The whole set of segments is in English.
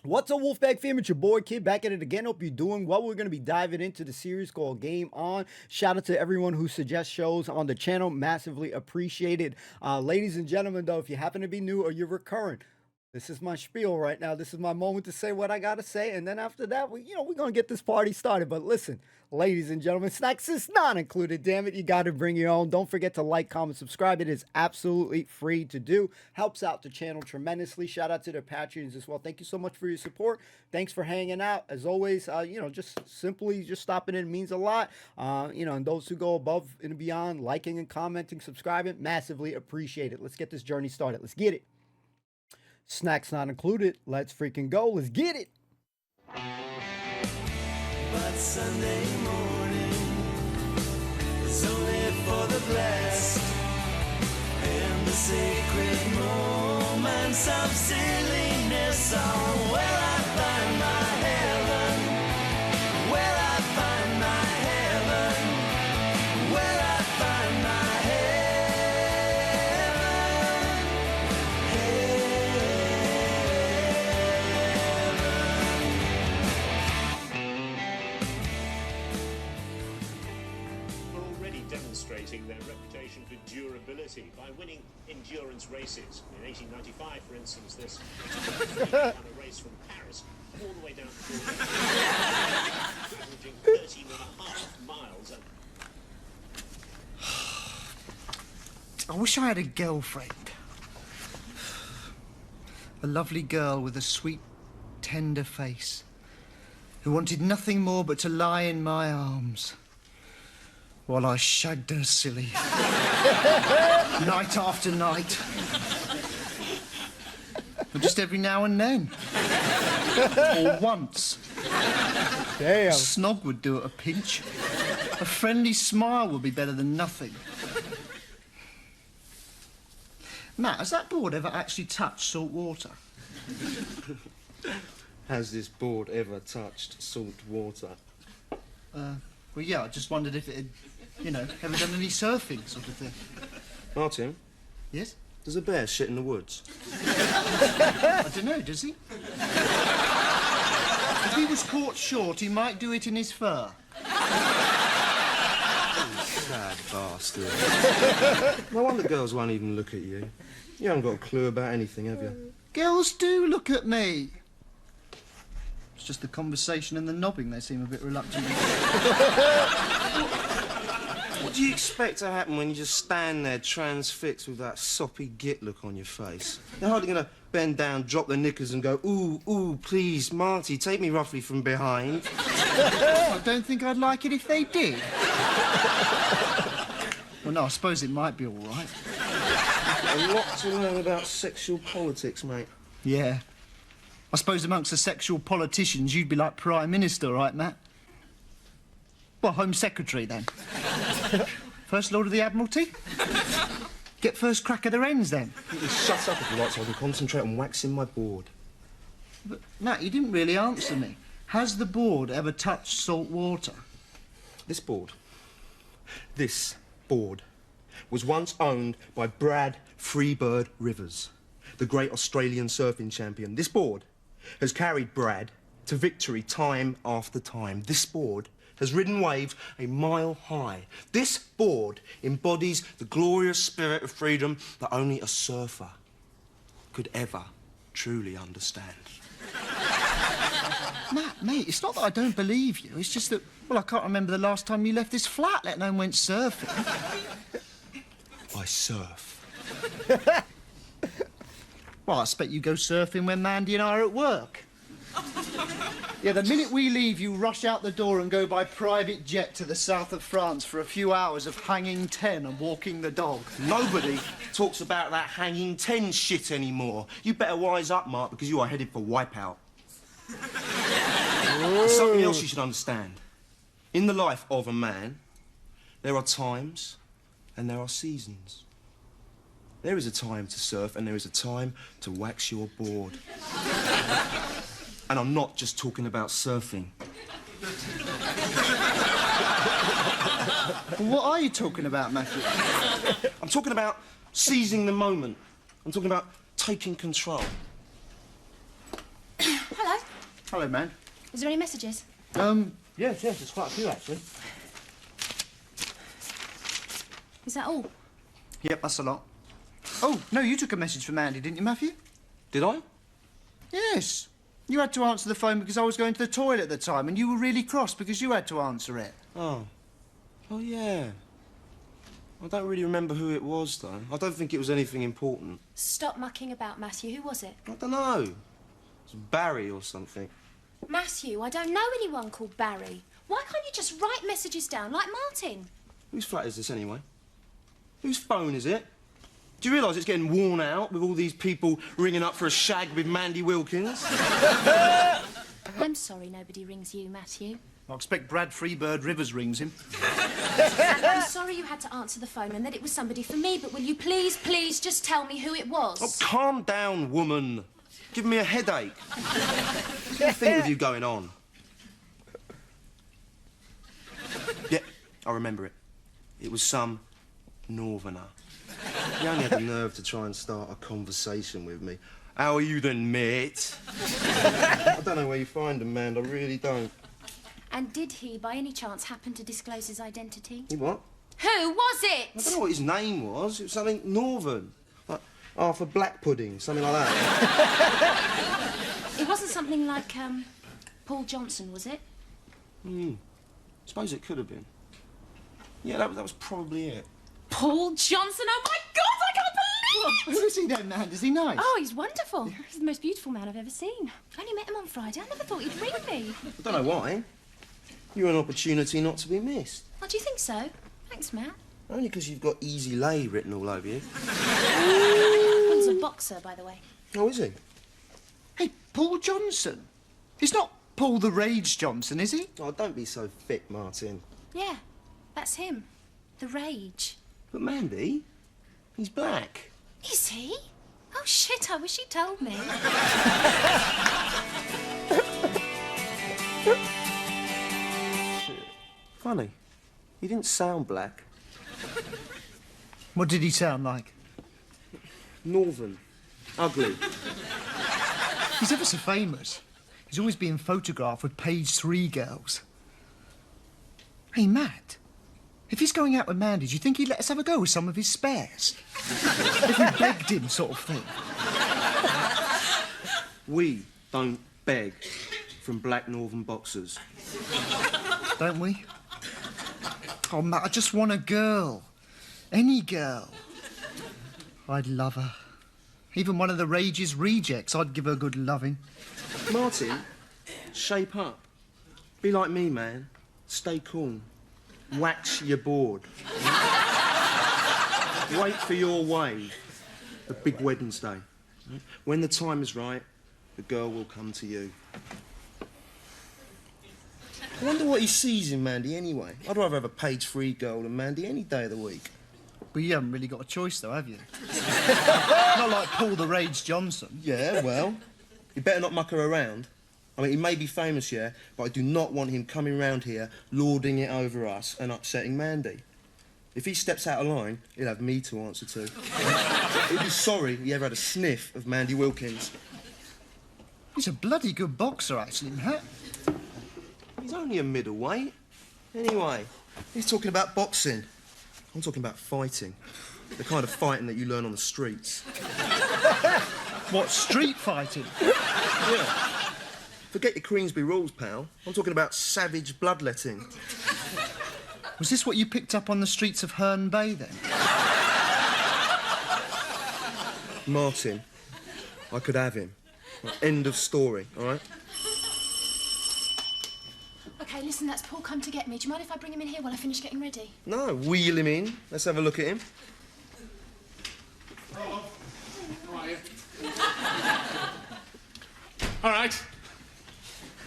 What's up, Wolfpack fam? It's your boy Kid back at it again. Hope you're doing well. We're going to be diving into the series called Game On. Shout out to everyone who suggests shows on the channel. Massively appreciated. Ladies and gentlemen, though, if you happen to be new or you're recurrent, this is my spiel right now. This is my moment to say what I gotta say, and then after that, we're gonna get this party started. But listen, ladies and gentlemen, snacks is not included. Damn it, you gotta bring your own. Don't forget to like, comment, subscribe. It is absolutely free to do. Helps out the channel tremendously. Shout out to the Patreons as well. Thank you so much for your support. Thanks for hanging out. As always, just simply just stopping in means a lot. And those who go above and beyond, liking and commenting, subscribing, massively appreciate it. Let's get this journey started. Let's get it. Snacks not included. Let's freaking go. Let's get it. But Sunday morning is only for the blessed, and the sacred moments of silliness are where I find my heaven, where I find my heaven, where I find my heaven. Demonstrating their reputation for durability by winning endurance races. In 1895, for instance, this won a race from Paris all the way down to averaging 13.5 miles. I wish I had a girlfriend. A lovely girl with a sweet, tender face, who wanted nothing more but to lie in my arms while I shagged her silly, night after night. But just every now and then. Or once. Damn. A snog would do at a pinch. A friendly smile would be better than nothing. Matt, has that board ever actually touched salt water? Has this board ever touched salt water? Well, yeah, I just wondered if it had, ever done any surfing sort of thing. Martin, Yes? does a bear shit in the woods? I don't know, does he? If he was caught short, he might do it in his fur. Sad bastard. No wonder girls won't even look at you. You haven't got a clue about anything, have you? Girls do look at me. It's just the conversation and the nobbing they seem a bit reluctant. What do you expect to happen when you just stand there transfixed with that soppy git look on your face? They're hardly going to bend down, drop their knickers and go, ooh, please, Marty, take me roughly from behind. I don't think I'd like it if they did. Well, no, I suppose it might be all right. A lot to learn about sexual politics, mate. Yeah. I suppose amongst the sexual politicians, you'd be like Prime Minister, right, Matt? Well, Home Secretary, then. First Lord of the Admiralty? Get first crack of the hens, then. You can shut up if you like so I can concentrate on waxing my board. But, Matt, you didn't really answer me. Has the board ever touched salt water? This board was once owned by Brad Freebird Rivers, the great Australian surfing champion. This board has carried Brad to victory time after time. This board has ridden waves a mile high. This board embodies the glorious spirit of freedom that only a surfer could ever truly understand. Matt, mate, it's not that I don't believe you. It's just that, well, I can't remember the last time you left this flat, let alone went surfing. I surf. Well, I expect you go surfing when Mandy and I are at work. Yeah, the minute we leave, you rush out the door and go by private jet to the south of France for a few hours of hanging 10 and walking the dog. Nobody talks about that hanging 10 shit anymore. You better wise up, Mark, because you are headed for wipeout. There's something else you should understand. In the life of a man, there are times and there are seasons. There is a time to surf and there is a time to wax your board. And I'm not just talking about surfing. Well, what are you talking about, Matthew? I'm talking about seizing the moment. I'm talking about taking control. Hello. Hello, man. Is there any messages? Yes, there's quite a few, actually. Is that all? Yep, that's a lot. Oh, no, you took a message from Mandy, didn't you, Matthew? Did I? Yes. You had to answer the phone because I was going to the toilet at the time, and you were really cross because you had to answer it. Oh. Oh, yeah. I don't really remember who it was, though. I don't think it was anything important. Stop mucking about, Matthew. Who was it? I don't know. It was Barry or something. Matthew, I don't know anyone called Barry. Why can't you just write messages down like Martin? Whose flat is this, anyway? Whose phone is it? Do you realise it's getting worn out with all these people ringing up for a shag with Mandy Wilkins? I'm sorry nobody rings you, Matthew. I expect Brad Freebird Rivers rings him. And I'm sorry you had to answer the phone and that it was somebody for me, but will you please, please just tell me who it was? Oh, calm down, woman. Give me a headache. What do you think with you going on? Yeah, I remember it. It was some northerner. He only had the nerve to try and start a conversation with me. How are you then, mate? I don't know where you find him, man. I really don't. And did he, by any chance, happen to disclose his identity? He what? Who was it? I don't know what his name was. It was something northern. Like Arthur Black Pudding, something like that. It wasn't something like, Paul Johnson, was it? Suppose it could have been. Yeah, that was probably it. Paul Johnson? Oh, my God, I can't believe it! Who is he then, man? Is he nice? Oh, he's wonderful. He's the most beautiful man I've ever seen. I only met him on Friday. I never thought he'd ring me. I don't know why. You're an opportunity not to be missed. Oh, do you think so? Thanks, Matt. Only because you've got easy lay written all over you. Paul's a boxer, by the way. Oh, is he? Hey, Paul Johnson? He's not Paul the Rage Johnson, is he? Oh, don't be so thick, Martin. Yeah, that's him. The Rage. But Mandy, he's black. Is he? Oh, shit, I wish he'd told me. Funny. He didn't sound black. What did he sound like? Northern. Ugly. He's ever so famous. He's always being photographed with page 3 girls. Hey, Matt, if he's going out with Mandy, do you think he'd let us have a go with some of his spares? If we begged him, sort of thing. We don't beg from black northern boxers. Don't we? Oh, Matt, I just want a girl. Any girl. I'd love her. Even one of the Rage's rejects, I'd give her a good loving. Martin, shape up. Be like me, man. Stay cool. Wax your board. Wait for your wave. The big Wednesday. When the time is right, the girl will come to you. I wonder what he sees in Mandy anyway. I'd rather have a page 3 girl than Mandy any day of the week. But you haven't really got a choice, though, have you? Not like Paul the Rage Johnson. Yeah, well, you better not muck her around. I mean, he may be famous, yeah, but I do not want him coming round here, lording it over us and upsetting Mandy. If he steps out of line, he'll have me to answer to. He'll be sorry he ever had a sniff of Mandy Wilkins. He's a bloody good boxer, actually, Matt. He's only a middleweight. Anyway, he's talking about boxing. I'm talking about fighting. The kind of fighting that you learn on the streets. What, street fighting? Yeah. Forget your Queensberry rules, pal. I'm talking about savage bloodletting. Was this what you picked up on the streets of Herne Bay, then? Martin, I could have him. End of story, all right? OK, listen, that's Paul come to get me. Do you mind if I bring him in here while I finish getting ready? No, wheel him in. Let's have a look at him. All right.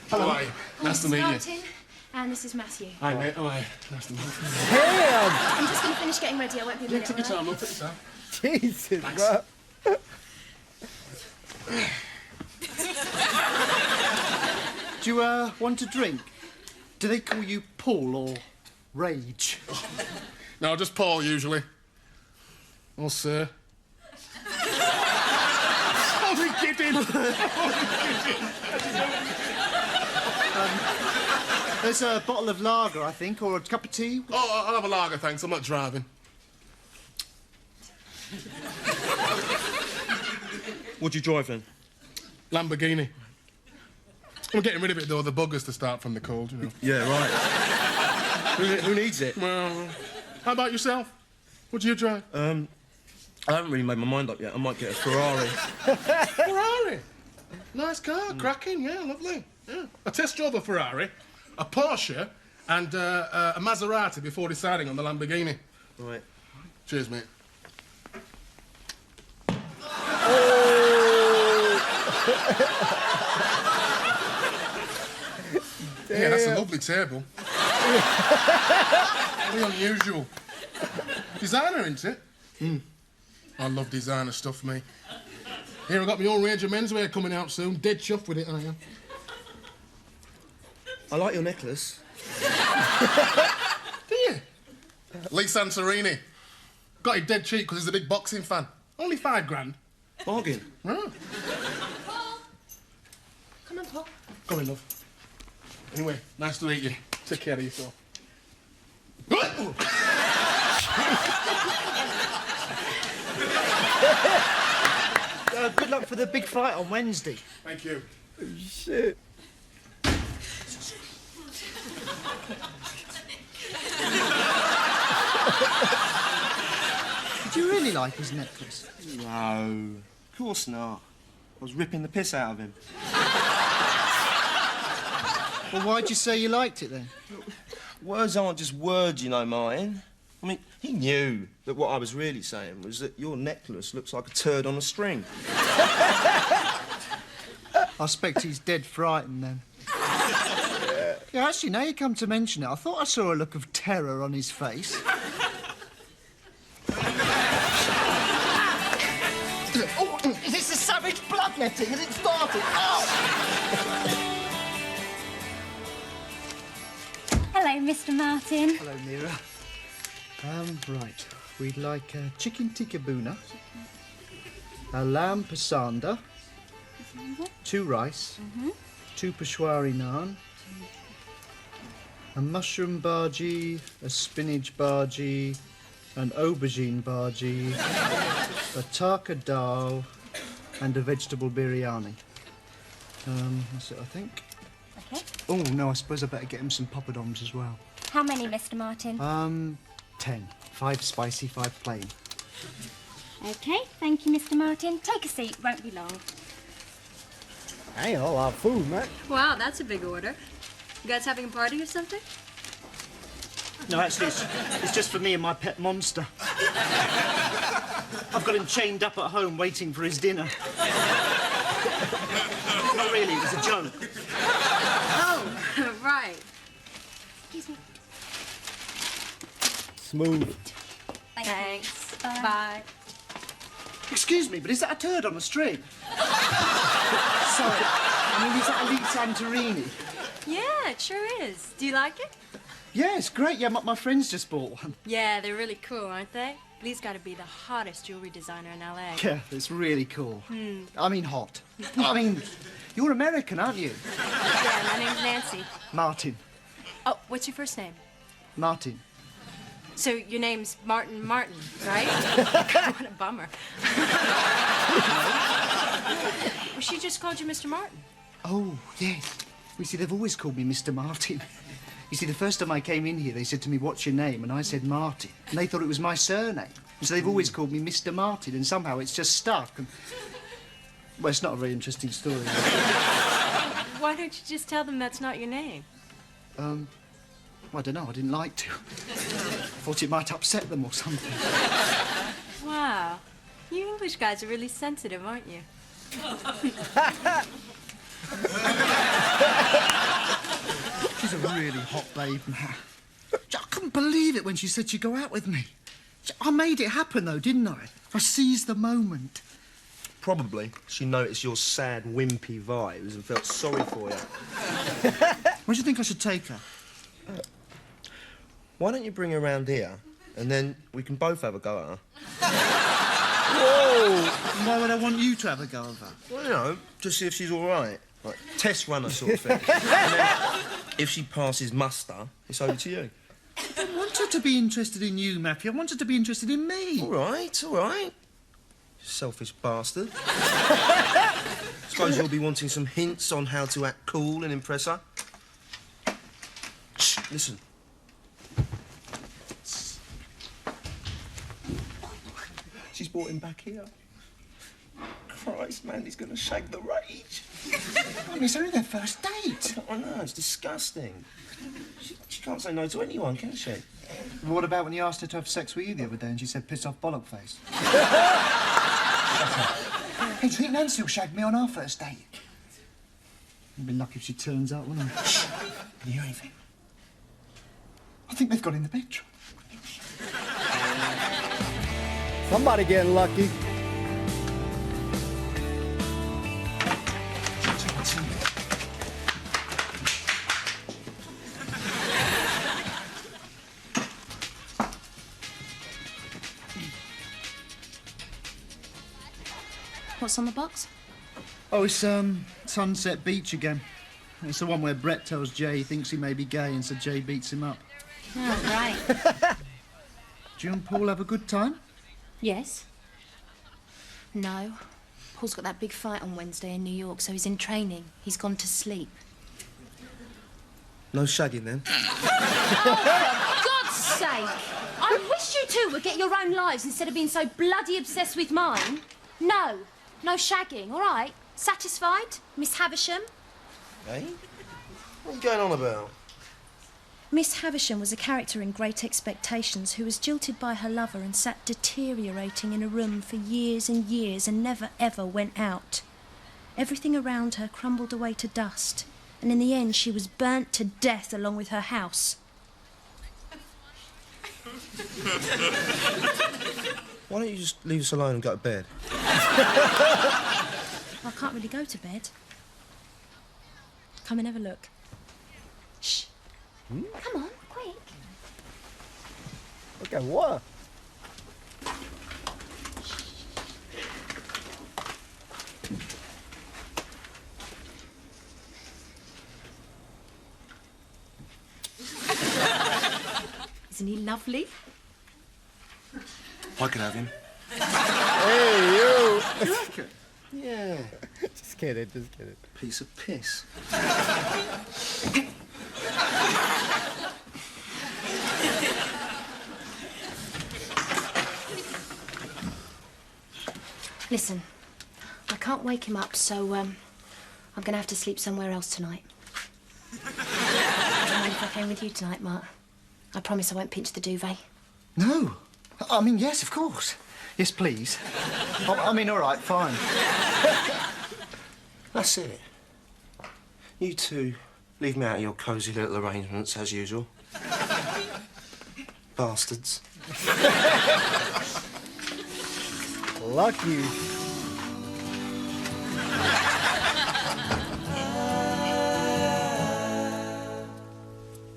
Hello. Hi. Nice to meet you. Martin, and this is Matthew. Hi, mate. Hi. Nice to meet you. Damn! I'm just going to finish getting ready. I won't be a minute. Take your all time, right? love. Take your time. Jesus, Thanks. bro. Do you, want a drink? Do they call you Paul or Rage? No, just Paul, usually. Or sir. Only kidding. kidding. There's a bottle of lager, I think, or a cup of tea. Oh, I'll have a lager, thanks. I'm not driving. What do you drive then? Lamborghini. I'm getting rid of it, though, the buggers to start from the cold, you know. Yeah, right. who needs it? Well, how about yourself? What do you drive? I haven't really made my mind up yet. I might get a Ferrari. Ferrari? Nice car, cracking, yeah, lovely. Yeah. I test drove a Ferrari, a Porsche, and a Maserati before deciding on the Lamborghini. Right. Cheers, mate. Yeah, that's a lovely table. Very unusual. Designer, isn't it? I love designer stuff, mate. Here, I got my own range of menswear coming out soon. Dead chuffed with it, I am. I like your necklace. Do you? Lee Santorini. Got it dead cheap because he's a big boxing fan. Only £5 grand. Bargain. Oh. Paul. Come on, Paul. Go in, love. Anyway, nice to meet you. Take care of yourself. Good luck for the big fight on Wednesday. Thank you. Shit. Did you really like his necklace? No, of course not. I was ripping the piss out of him. Well, why'd you say you liked it then? Words aren't just words, you know, Martin. I mean, he knew that what I was really saying was that your necklace looks like a turd on a string. I expect he's dead frightened then. Yeah, actually, now you come to mention it, I thought I saw a look of terror on his face. Oh, is this a savage bloodletting? Has it started? Oh! Hello, Mr. Martin. Hello, Mira. Right. We'd like a chicken tikka buna, a lamb pasanda, 2 rice, 2 peshwari naan, a mushroom bhaji, a spinach bhaji, an aubergine bhaji, a taka dal, and a vegetable biryani. That's it, I think. Okay. Oh, no, I suppose I better get him some poppadoms as well. How many, Mr. Martin? 10. 5 spicy, 5 plain. Okay, thank you, Mr. Martin. Take a seat, won't be long. Ain't a lot of food, man. Wow, that's a big order. You guys having a party or something? No, actually, it's just for me and my pet monster. I've got him chained up at home waiting for his dinner. Not really, it was a joke. Oh, right. Excuse me. Smooth. Thanks. Bye. Bye. Excuse me, but is that a turd on a string? Sorry, I mean, is that Elite Santorini? Yeah, it sure is. Do you like it? Yeah, it's great. Yeah, my friends just bought one. Yeah, they're really cool, aren't they? Lee's got to be the hottest jewelry designer in L.A. Yeah, it's really cool. I mean, hot. I mean, you're American, aren't you? Yeah, my name's Nancy. Martin. Oh, what's your first name? Martin. So your name's Martin, right? What a bummer. Well, she just called you Mr. Martin. Oh, yes. You see, they've always called me Mr. Martin. You see, the first time I came in here, they said to me, "What's your name?" And I said, "Martin." And they thought it was my surname. And so they've always called me Mr. Martin, and somehow it's just stuck. And... well, it's not a very interesting story. Why don't you just tell them that's not your name? Well, I don't know. I didn't like to. Thought it might upset them or something. Wow. You English guys are really sensitive, aren't you? She's a really hot babe, Matt. I couldn't believe it when she said she'd go out with me. I made it happen, though, didn't I? I seized the moment. Probably she noticed your sad, wimpy vibes and felt sorry for you. Where do you think I should take her? Why don't you bring her around here, and then we can both have a go at her? Whoa! Why would I want you to have a go of her? Well, you know, just see if she's all right. Like, test runner sort of thing. And then, if she passes muster, it's over to you. I want her to be interested in you, Matthew. I want her to be interested in me. All right, all right. Selfish bastard. Suppose you'll be wanting some hints on how to act cool and impress her. Shh, listen. She's brought him back here. Christ, Mandy's gonna shake the rage. I mean, it's only their first date. I know, it's disgusting. She can't say no to anyone, can she? What about when you asked her to have sex with you the other day and she said, piss off, bollock face? Hey, do you think Nancy will shag me on our first date? I'd be lucky if she turns up, wouldn't I? Shh. Can you hear anything? I think they've got in the bedroom. Somebody getting lucky. What's on the box? Oh, it's, Sunset Beach again. It's the one where Brett tells Jay he thinks he may be gay and so Jay beats him up. Oh, right. Do you and Paul have a good time? Yes. No. Paul's got that big fight on Wednesday in New York, so he's in training. He's gone to sleep. No shagging, then? Oh, for God's sake! I wish you two would get your own lives instead of being so bloody obsessed with mine. No. No shagging, all right? Satisfied, Miss Havisham? Eh? What are you going on about? Miss Havisham was a character in Great Expectations who was jilted by her lover and sat deteriorating in a room for years and years and never ever went out. Everything around her crumbled away to dust, and in the end she was burnt to death along with her house. Why don't you just leave us alone and go to bed? I can't really go to bed. Come and have a look. Shh. Come on, quick. Look at what? Isn't he lovely? I could have him. Hey, you! You reckon? Yeah. Just kidding, just kidding. Piece of piss. Listen, I can't wake him up, so, I'm gonna have to sleep somewhere else tonight. Do you mind if I came with you tonight, Mark? I promise I won't pinch the duvet. No. I mean, yes, of course. Yes, please. I mean, all right, fine. That's it. You two leave me out of your cosy little arrangements, as usual. Bastards. Lucky.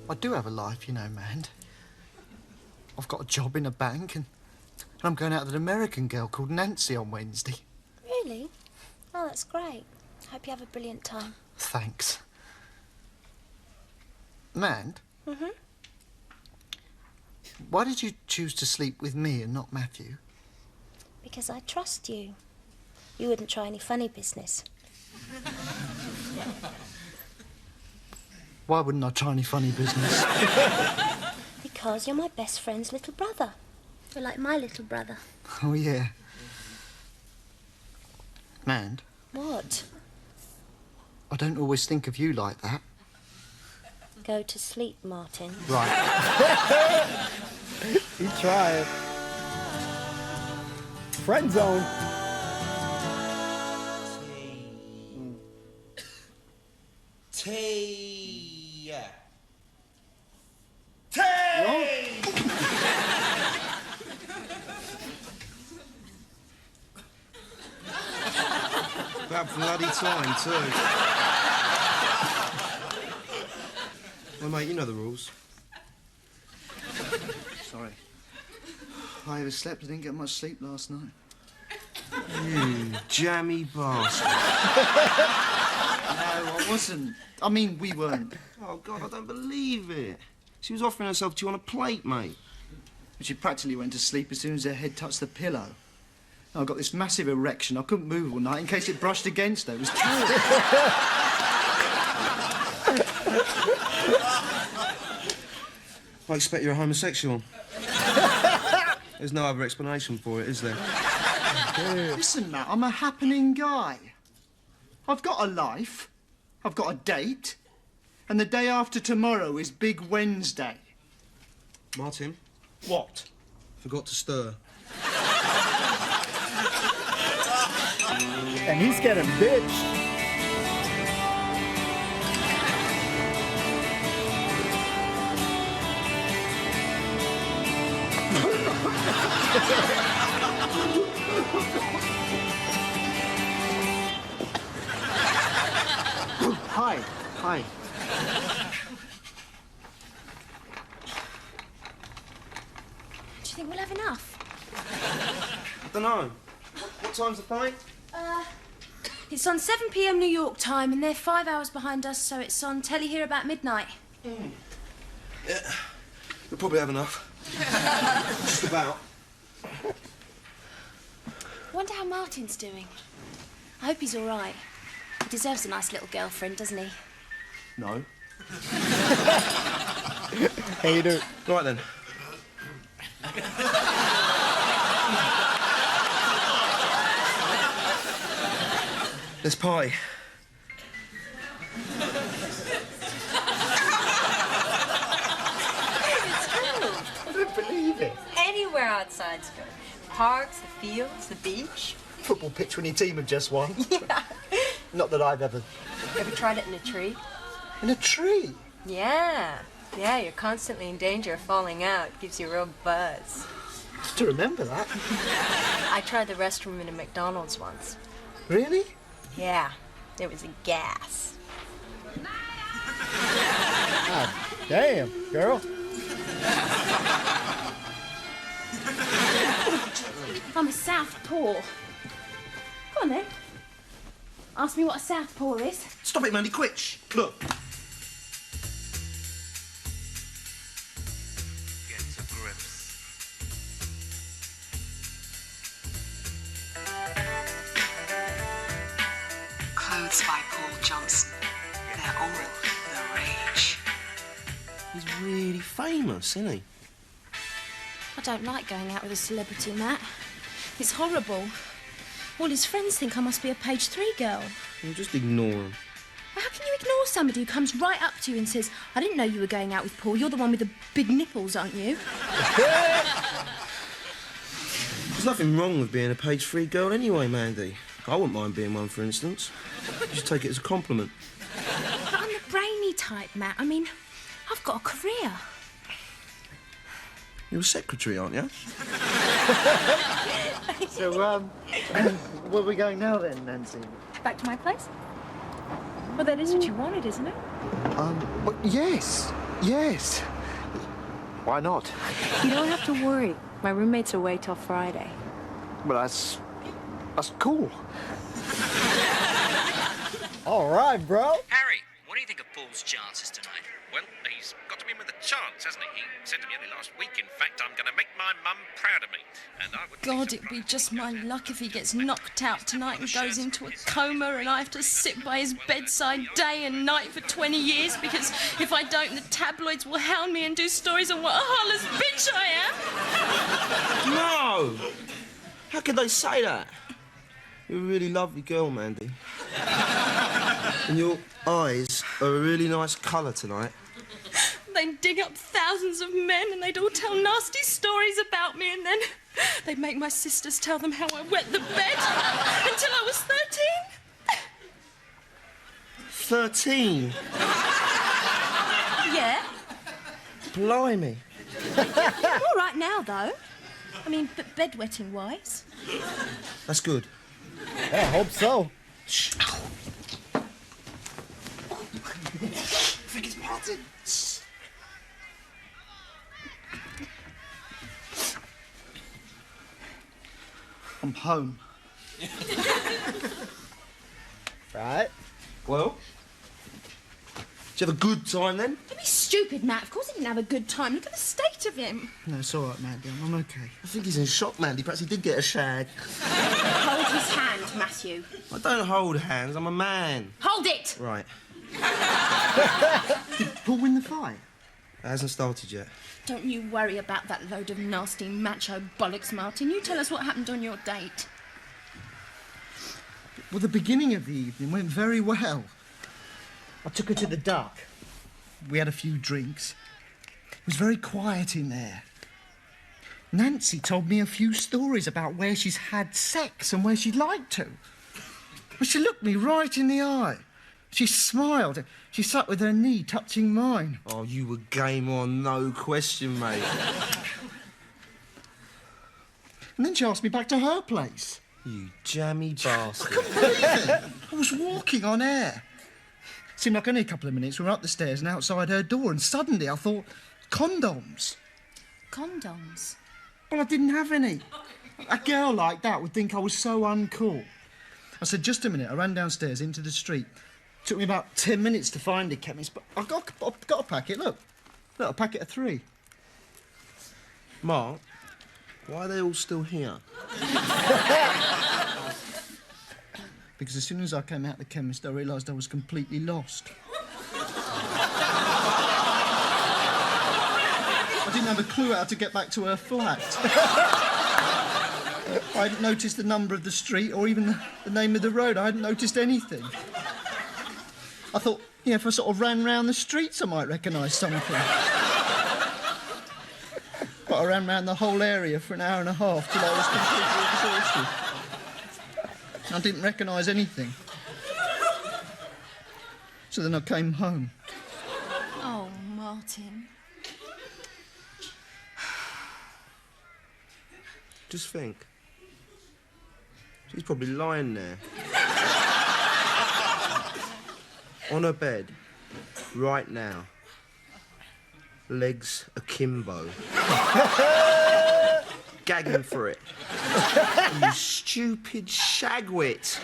I do have a life, you know, Mand. I've got a job in a bank and I'm going out with an American girl called Nancy on Wednesday. Really? Oh, that's great. Hope you have a brilliant time. Thanks. Mand? Mm-hmm. Why did you choose to sleep with me and not Matthew? Because I trust you. You wouldn't try any funny business. Why wouldn't I try any funny business? Because you're my best friend's little brother. You're like my little brother. Oh, yeah. Mand, What? I don't always think of you like that. Go to sleep, Martin. Right. He tried. Friend zone. About bloody time, too. Well, mate, you know the rules. Sorry. I overslept. I didn't get much sleep last night. You jammy bastard. No, I wasn't. I mean, we weren't. Oh, God, I don't believe it. She was offering herself to you on a plate, mate. But she practically went to sleep as soon as her head touched the pillow. I got this massive erection. I couldn't move all night in case it brushed against her. It was terrible. I expect you're a homosexual. There's no other explanation for it, is there? Listen, Matt, I'm a happening guy. I've got a life. I've got a date. And the day after tomorrow is Big Wednesday. Martin, What? forgot to stir. And he's getting bitched. Hi. Hi. Do you think we'll have enough? I don't know. What time's the fight? It's on 7 p.m. New York time, and they're 5 hours behind us, so it's on telly here about midnight. Yeah, we'll probably have enough. Just about. Wonder how Martin's doing. I hope he's all right. He deserves a nice little girlfriend, doesn't he? No. Hater. Right then. Let's party. I don't believe it. Anywhere outside's good. Parks, the fields, the beach. Football pitch when your team have just won. Yeah. Not that I've ever... Ever tried it in a tree? In a tree? Yeah. Yeah, you're constantly in danger of falling out. Gives you a real buzz. To remember that. I tried the restroom in a McDonald's once. Really? Yeah. It was a gas. God damn, girl. I'm a southpaw. Go on then. Ask me what a southpaw is. Stop it, Mandy, quick. Shh. Look. Get to grips. Clothes by Paul Johnson. They're all the rage. He's really famous, isn't he? I don't like going out with a celebrity, Matt. It's horrible. All his friends think I must be a page 3 girl. Well, just ignore him. How can you ignore somebody who comes right up to you and says, I didn't know you were going out with Paul. You're the one with the big nipples, aren't you? There's nothing wrong with being a page 3 girl anyway, Mandy. I wouldn't mind being one, for instance. Just take it as a compliment. But I'm the brainy type, Matt. I mean, I've got a career. You're a secretary, aren't you? So, where are we going now then, Nancy? Back to my place? Well, that is what you wanted, isn't it? Well, yes. Yes. Why not? You don't have to worry. My roommate's away till Friday. Well, that's cool. All right, bro. Harry, what do you think of Paul's chances tonight? Well, he's got to be with a chance, hasn't he? He said to me only last week, in fact, I'm going to make my mum proud of me. And I would God, it'd be just my luck if he gets knocked out tonight and goes into a coma and I have to sit by his bedside day and night for 20 years because if I don't, the tabloids will hound me and do stories on what a heartless bitch I am. No! How could they say that? You're a really lovely girl, Mandy. And your eyes are a really nice colour tonight. They'd dig up thousands of men and they'd all tell nasty stories about me and then they'd make my sisters tell them how I wet the bed until I was 13. 13? Yeah. Blimey. I'm all right now, though. I mean, bedwetting wise. That's good. Yeah, I hope so. Shh. I think it's Martin. I'm home. Right? Well? Did you have a good time then? Don't be stupid, Matt. Of course he didn't have a good time. Look at the state of him. No, it's all right, Mandy. I'm okay. I think he's in shock, Mandy. Perhaps he did get a shag. Hold his hand, Matthew. I don't hold hands, I'm a man. Hold it! Right. Did Paul win the fight? It hasn't started yet. Don't you worry about that load of nasty macho bollocks, Martin. You tell us what happened on your date. Well, the beginning of the evening went very well. I took her to the Duck. We had a few drinks. It was very quiet in there. Nancy told me a few stories about where she's had sex and where she'd like to. But she looked me right in the eye. She smiled. She sat with her knee touching mine. Oh, you were game on, no question, mate. And then she asked me back to her place. You jammy bastard. I couldn't believe it. I was walking on air. Seemed like only a couple of minutes. We were up the stairs and outside her door, and suddenly I thought, condoms. Condoms? Well, I didn't have any. A girl like that would think I was so uncool. I said, just a minute. I ran downstairs into the street. Took me about 10 minutes to find a chemist, but I've got a packet. Look, a packet of 3. Mark, why are they all still here? Because as soon as I came out of the chemist, I realised I was completely lost. I didn't have a clue how to get back to her flat. I hadn't noticed the number of the street or even the name of the road. I hadn't noticed anything. I thought, if I sort of ran round the streets, I might recognise something. But I ran round the whole area for an hour and a half till I was completely exhausted. I didn't recognise anything. So then I came home. Oh, Martin. Just think. She's probably lying there. On her bed. Right now. Legs akimbo. Gagging for it. You stupid shagwit.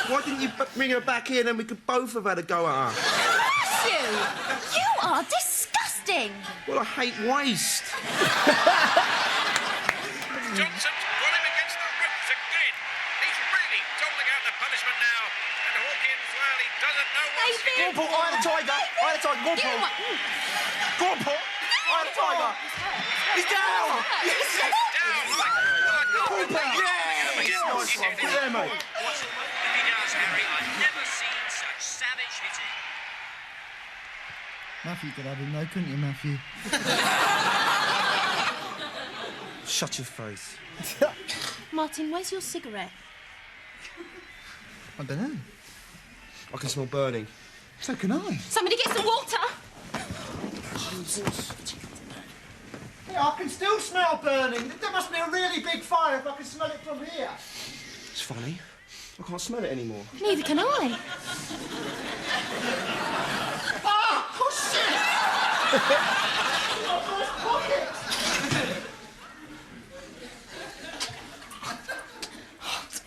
Why didn't you bring her back in and we could both have had a go at her? Matthew! You are disgusting! Well, I hate waste. Johnson's got him against the ropes again. He's really doling out the punishment now. And Hawkins, well, he doesn't know what's... Go on, Paul. I had a tiger. Go on, Paul. Go on, Paul. I had a tiger. He's down. Yes. Down, Paul, yeah. Yeah, mate. What he does, Harry, I've never seen such savage hitting. Matthew could have him though, couldn't you, Matthew? Shut your face. Martin, where's your cigarette? I don't know. I can smell burning. So can I. Somebody get some water! Jesus. Yeah, I can still smell burning. There must be a really big fire if I can smell it from here. It's funny. I can't smell it anymore. Neither can I. Ah! Oh,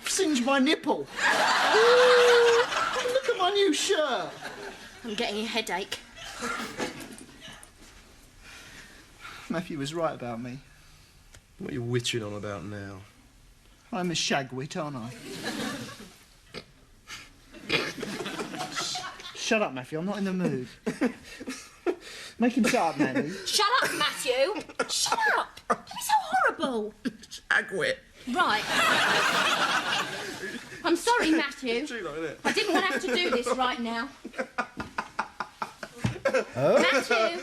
shit! Singed my nipple. Ooh, look at my new shirt. I'm getting a headache. Matthew was right about me. What are you witching on about now? I'm a shagwit, aren't I? Shut up, Matthew. I'm not in the mood. Make him shut up, Mandy. Shut up, Matthew! Shut up! You're so horrible! Shagwit. Right. I'm sorry, Matthew. I didn't want to have to do this right now. Matthew!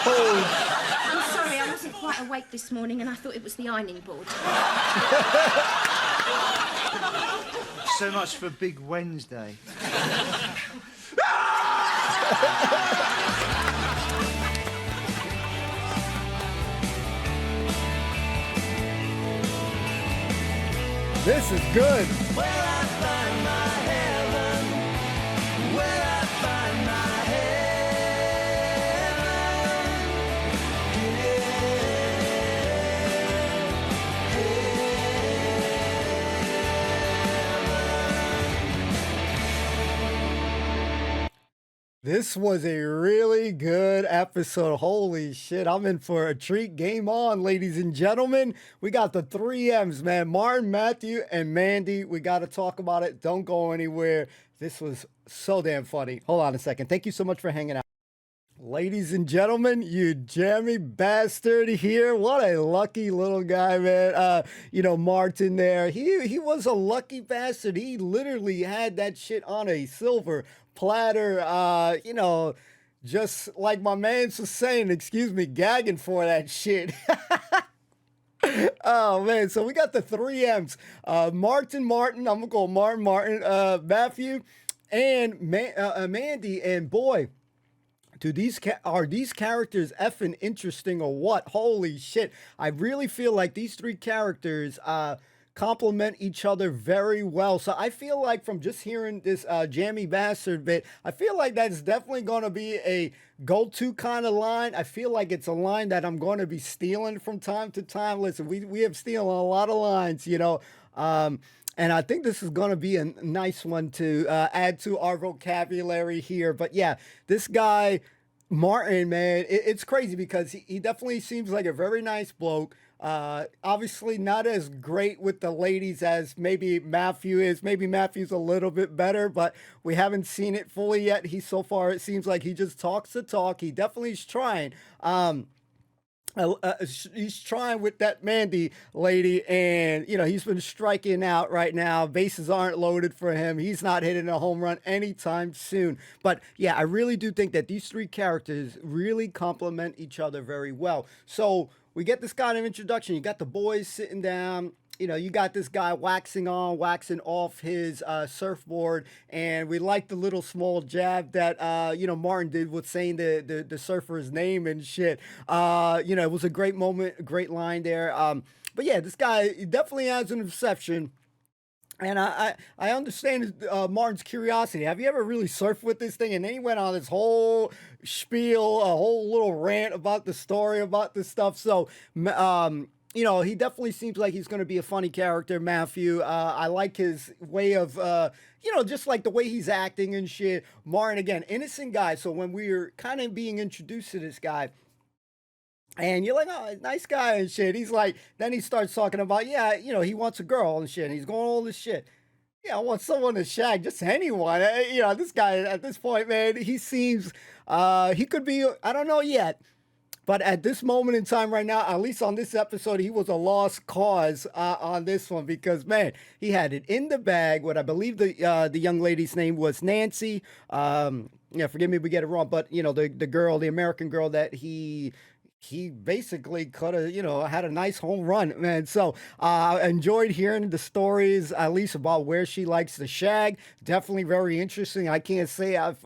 I'm sorry, I wasn't quite awake this morning and I thought it was the ironing board. So much for Big Wednesday. This is good. Where I find my heaven, where I find my heaven, yeah. This was a really good episode. Holy shit. I'm in for a treat. Game on, ladies and gentlemen. We got the 3Ms, man. Martin, Matthew, and Mandy. We got to talk about it. Don't go anywhere. This was so damn funny. Hold on a second. Thank you so much for hanging out. Ladies and gentlemen, you jammy bastard here. What a lucky little guy, man. Martin there. He was a lucky bastard. He literally had that shit on a silver platter. Just like my man was saying, excuse me, gagging for that shit. Oh man, so we got the 3Ms. Martin, I'm gonna call Martin, Matthew, and Mandy, and boy, dude, are these characters effing interesting or what? Holy shit. I really feel like these three characters complement each other very well. So I feel like from just hearing this Jammy Bastard bit, I feel like that's definitely going to be a go-to kind of line. I feel like it's a line that I'm going to be stealing from time to time. Listen, we have stolen a lot of lines, and I think this is going to be a nice one to add to our vocabulary here. But yeah, this guy, Martin, man, it's crazy because he definitely seems like a very nice bloke. Obviously not as great with the ladies as maybe Matthew is. Maybe Matthew's a little bit better, but we haven't seen it fully yet. So far, it seems like he just talks the talk. He definitely is trying. He's trying with that Mandy lady, and he's been striking out right now. Bases aren't loaded for him. He's not hitting a home run anytime soon. But yeah, I really do think that these three characters really complement each other very well. So we get this kind of introduction. You got the boys sitting down. You got this guy waxing on, waxing off his surfboard, and we like the little small jab that Martin did with saying the surfer's name and shit. It was a great moment, a great line there. But yeah, this guy definitely has an obsession. And I understand Martin's curiosity. Have you ever really surfed with this thing? And then he went on this whole spiel, a whole little rant about the story, about this stuff. So, he definitely seems like he's going to be a funny character, Matthew. I like his way of, just like the way he's acting and shit. Martin, again, innocent guy. So when we were kind of being introduced to this guy, and you're like, oh, nice guy and shit. He's like, then he starts talking about, he wants a girl and shit. And he's going all this shit. Yeah, I want someone to shag, just anyone. This guy at this point, man, he seems, he could be, I don't know yet. But at this moment in time right now, at least on this episode, he was a lost cause on this one because, man, he had it in the bag. What I believe the young lady's name was Nancy. Forgive me if we get it wrong, but, the girl, the American girl that he basically could have, had a nice home run, man. So enjoyed hearing the stories, at least about where she likes to shag. Definitely very interesting. I can't say I've,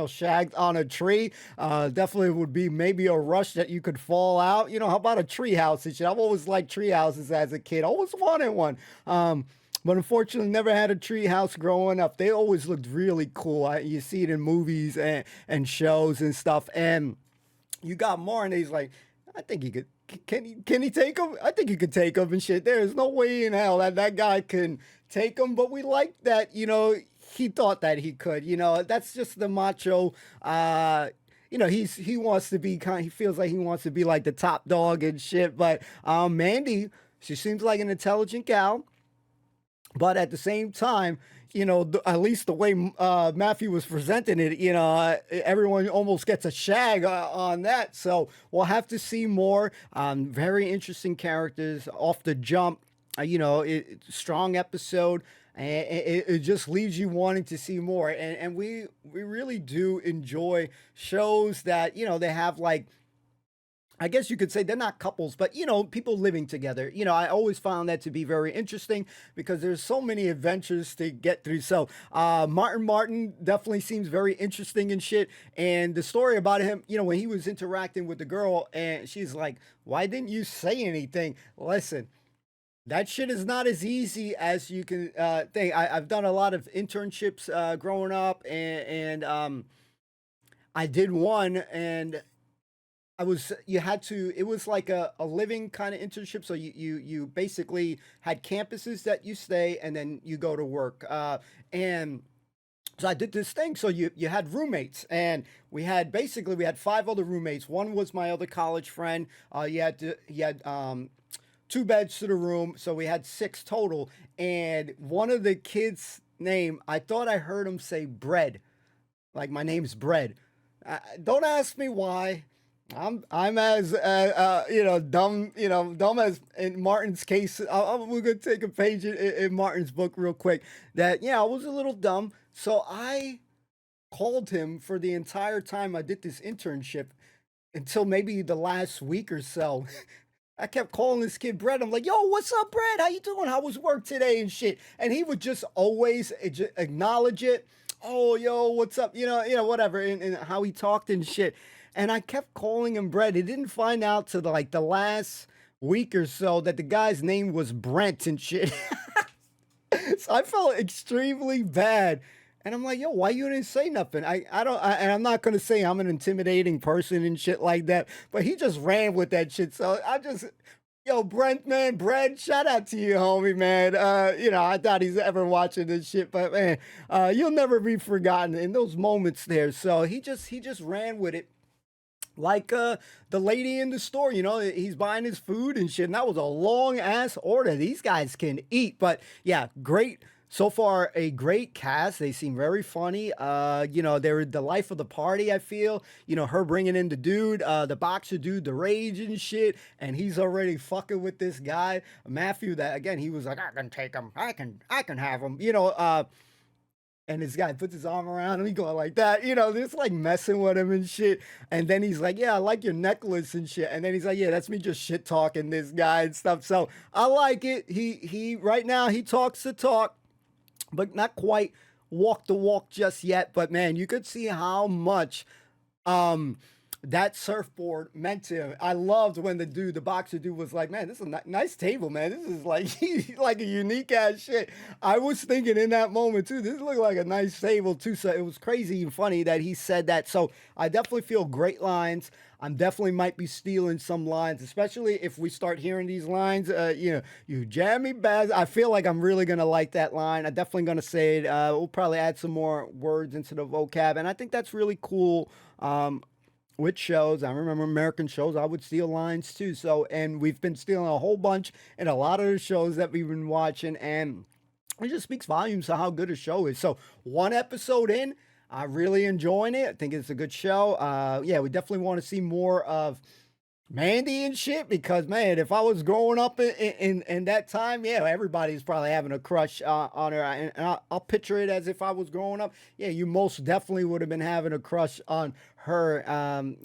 shagged on a tree. Definitely would be maybe a rush that you could fall out. How about a tree house and shit? I've always liked tree houses as a kid. Always wanted one. But unfortunately, never had a tree house growing up. They always looked really cool. You see it in movies and shows and stuff. And you got more, and he's like, I think he could. Can he take him? I think he could take him and shit. There is no way in hell that guy can take him. But we like that, he thought that he could. That's just the macho. He wants to be he feels like he wants to be like the top dog and shit. But Mandy, she seems like an intelligent gal. But at the same time, at least the way Matthew was presenting it, everyone almost gets a shag on that. So we'll have to see more. Very interesting characters off the jump. Strong episode. And it just leaves you wanting to see more. And we really do enjoy shows that, they have like, I guess you could say they're not couples, but, people living together. I always found that to be very interesting because there's so many adventures to get through. So Martin definitely seems very interesting and shit. And the story about him, when he was interacting with the girl and she's like, why didn't you say anything? Listen, that shit is not as easy as you can think. I've done a lot of internships growing up and I did one and it was like a living kind of internship. So you basically had campuses that you stay and then you go to work. And So I did this thing. So you had roommates, and we had 5 other roommates. One was my other college friend. You had 2 beds to the room, so we had 6 total. And one of the kids' name, I thought I heard him say bread, like my name's Bread. Don't ask me why. I'm as dumb as in Martin's case. We're gonna take a page in Martin's book real quick. That I was a little dumb, so I called him for the entire time I did this internship until maybe the last week or so. I kept calling this kid Brett. I'm like, yo, what's up, Brett? How you doing? How was work today and shit? And he would just always acknowledge it. Oh, yo, what's up? Whatever. And how he talked and shit. And I kept calling him Brett. He didn't find out till like the last week or so that the guy's name was Brent and shit. So I felt extremely bad. And I'm like, yo, why you didn't say nothing? And I'm not going to say I'm an intimidating person and shit like that, but he just ran with that shit. So yo, Brent, man, Brent, shout out to you, homie, man. I doubt he's ever watching this shit, but man, you'll never be forgotten in those moments there. So he just ran with it. Like the lady in the store, he's buying his food and shit. And that was a long ass order. These guys can eat, but yeah, great. So far, a great cast. They seem very funny. They're the life of the party, I feel. Her bringing in the dude, the boxer dude, the rage and shit. And he's already fucking with this guy, Matthew, that, again, he was like, I can take him. I can have him. And this guy puts his arm around him, he going like that, just like messing with him and shit. And then he's like, yeah, I like your necklace and shit. And then he's like, yeah, that's me just shit talking this guy and stuff. So I like it. He right now, he talks the talk, but not quite walk the walk just yet. But man, you could see how much that surfboard meant to him. I loved when the boxer dude was like, man, this is a nice table, man. This is like a unique ass shit. I was thinking in that moment too, this looked like a nice table too. So it was crazy and funny that he said that. So I definitely feel great lines. I'm definitely might be stealing some lines, especially if we start hearing these lines. You jammy Baz. I feel like I'm really gonna like that line. I'm definitely gonna say it. We'll probably add some more words into the vocab, and I think that's really cool. With shows, I remember American shows, I would steal lines too. So, and we've been stealing a whole bunch in a lot of the shows that we've been watching, and it just speaks volumes to how good a show is. So, 1 episode in, I'm really enjoying it. I think it's a good show. We definitely want to see more of Mandy and shit, because man, if I was growing up in that time, everybody's probably having a crush on her, and I'll picture it as if I was growing up. Yeah, you most definitely would have been having a crush on her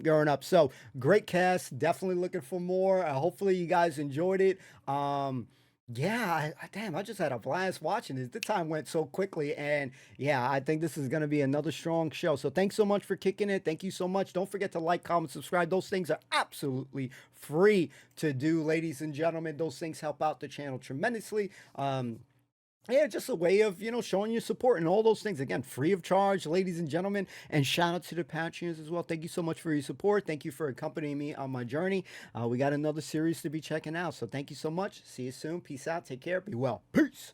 growing up. So great cast, definitely looking for more. Hopefully you guys enjoyed it. I just had a blast watching this. The time went so quickly, and I think this is going to be another strong show. So thanks so much for kicking it. Thank you so much. Don't forget to like, comment, subscribe. Those things are absolutely free to do, ladies and gentlemen. Those things help out the channel tremendously. Just a way of, showing your support and all those things. Again, free of charge, ladies and gentlemen. And shout out to the Patreons as well. Thank you so much for your support. Thank you for accompanying me on my journey. We got another series to be checking out. So thank you so much. See you soon. Peace out. Take care. Be well. Peace.